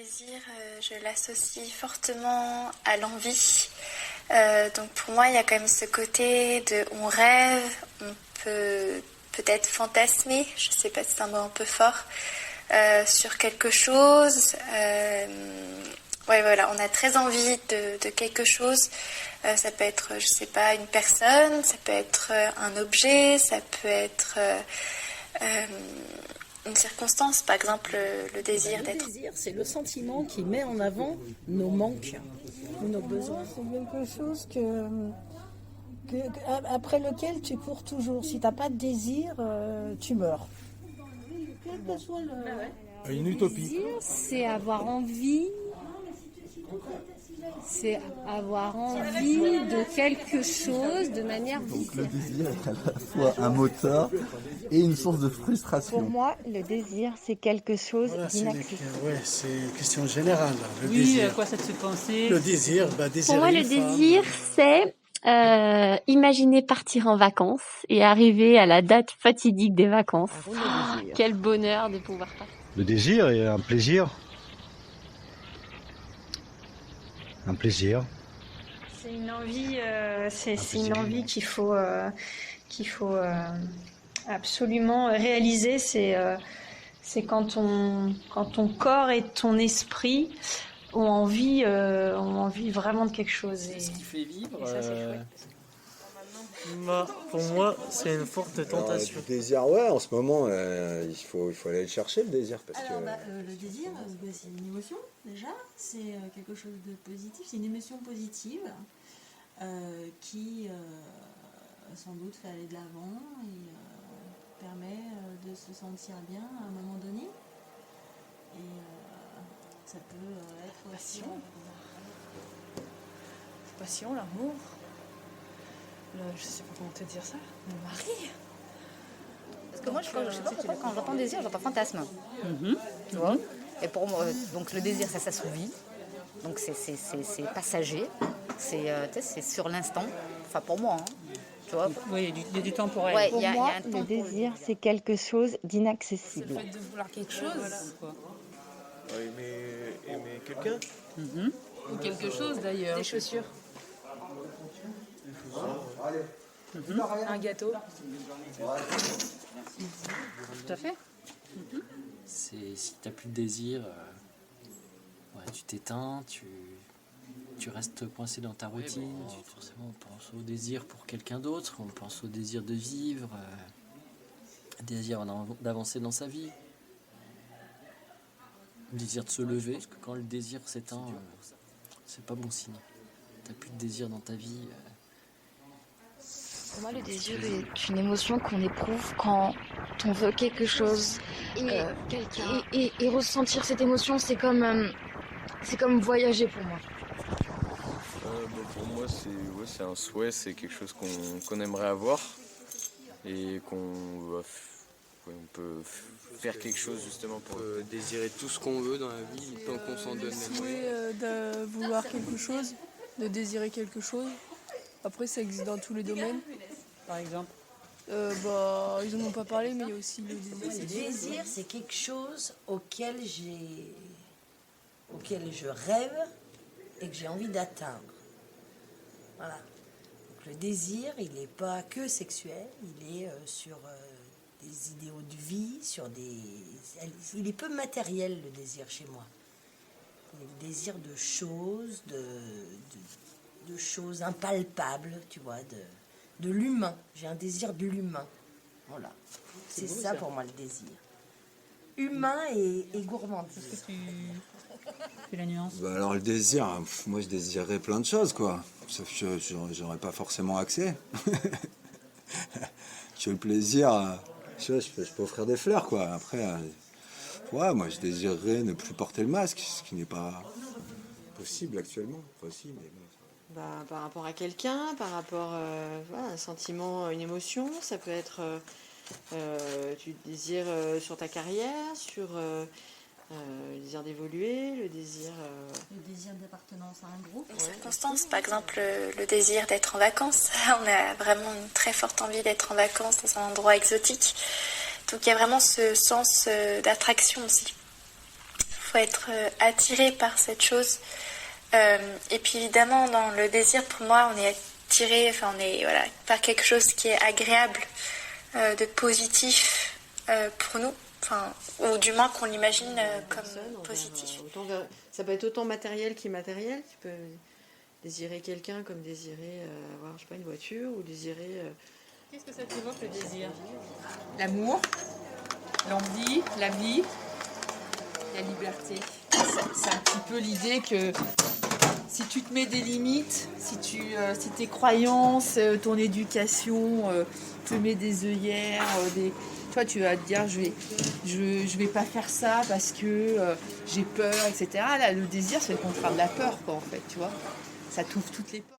désir, je l'associe fortement à l'envie. Donc pour moi, il y a quand même ce côté de on rêve, on peut peut-être fantasmer, je ne sais pas si c'est un mot un peu fort, sur quelque chose. Ouais, voilà, on a très envie de quelque chose. Ça peut être, je sais pas, une personne, ça peut être un objet, ça peut être une circonstance, par exemple le désir d'être. Le désir, c'est le sentiment qui met en avant nos manques ou nos besoins. C'est quelque chose après lequel tu cours toujours. Si tu n'as pas de désir, tu meurs. Quel que soit Une utopie. Le désir, c'est avoir envie. C'est avoir envie de quelque chose de manière Donc le désir est à la fois un moteur et une source de frustration. Pour moi, le désir, c'est quelque chose d'inaccessible. C'est une question générale. Le Oui, désir. à quoi ça te fait penser? Le désir, désirer Pour moi, le une femme. désir, c'est imaginer partir en vacances et arriver à la date fatidique des vacances. Quel bonheur de pouvoir partir. Le désir est un plaisir. Un plaisir. C'est une envie, une envie qu'il faut absolument réaliser. C'est quand ton corps et ton esprit ont envie vraiment de quelque chose. Ce qui fait vivre. Et ça, c'est chouette. Pour moi, c'est une forte tentation. Le désir, ouais, en ce moment, il faut aller le chercher, le désir. Parce que... le désir, c'est une émotion, déjà. C'est quelque chose de positif. C'est une émotion positive qui, sans doute, fait aller de l'avant et permet de se sentir bien à un moment donné. Et ça peut être... Passion. Passion, l'amour. Je sais pas comment te dire ça, mon mari. Parce que moi, je sais pas pourquoi, quand j'entends désir, j'entends fantasme. Tu vois. Et pour moi, donc le désir, ça s'assouvit. Donc c'est passager. C'est sur l'instant. Enfin, pour moi. Tu vois. Oui, il y a du temporel. Ouais, Pour moi, le désir, c'est quelque chose d'inaccessible. C'est le fait de vouloir quelque chose. Aimer quelqu'un. Ou quelque chose d'ailleurs. Des chaussures. Un gâteau. Tout à fait. C'est si t'as plus de désir, tu t'éteins, tu restes coincé dans ta routine. Forcément, on pense au désir pour quelqu'un d'autre, on pense au désir de vivre, désir d'avancer dans sa vie, le désir de se lever, parce que quand le désir s'éteint, c'est pas bon signe. T'as plus de désir dans ta vie. Pour moi, le désir est une émotion qu'on éprouve quand on veut quelque chose. Et ressentir cette émotion, c'est comme voyager pour moi. Pour moi, c'est un souhait, c'est quelque chose qu'on aimerait avoir et qu'on peut faire quelque chose justement pour désirer tout ce qu'on veut dans la vie tant qu'on s'en donne les moyens. Le souhait de vouloir quelque chose, de désirer quelque chose. Après, ça existe dans tous les domaines. Par exemple ils n'en ont pas parlé, mais il y a aussi le désir. Le désir, c'est quelque chose auquel je rêve et que j'ai envie d'atteindre. Voilà. Donc, le désir, il n'est pas que sexuel, il est sur des idéaux de vie, il est peu matériel, le désir chez moi. Il y a le désir de choses, de choses impalpables, tu vois, de l'humain. J'ai un désir de l'humain. Voilà. C'est beau, ça pour moi le désir. Humain et gourmandise. Est-ce que tu fais la nuance? Alors le désir, moi je désirerais plein de choses, quoi. Sauf que j'aurais pas forcément accès. J'ai le plaisir, je peux offrir des fleurs, quoi. Après, moi je désirerais ne plus porter le masque, ce qui n'est pas possible actuellement. Possible, mais bon. Par rapport à quelqu'un, par rapport à un sentiment, une émotion, ça peut être tu désires sur ta carrière, sur le désir d'évoluer, le désir d'appartenance à un groupe. Une circonstance, par exemple le désir d'être en vacances. On a vraiment une très forte envie d'être en vacances dans un endroit exotique. Donc il y a vraiment ce sens d'attraction aussi. faut être attiré par cette chose. Et puis évidemment, dans le désir, pour moi, on est attiré, enfin on est par quelque chose qui est agréable, de positif pour nous, enfin, ou du moins qu'on l'imagine comme positif. Ça peut être autant matériel qu'immatériel. Tu peux désirer quelqu'un comme désirer avoir, je sais pas, une voiture ou désirer... Qu'est-ce que ça t'évoque le désir? L'amour, l'envie, la vie, la liberté. C'est un petit peu l'idée que si tu te mets des limites, si tes croyances, ton éducation te met des œillères, toi tu vas te dire je vais pas faire ça parce que j'ai peur, etc. Là, le désir c'est le contraire de la peur, quoi, en fait, tu vois. Ça t'ouvre toutes les portes.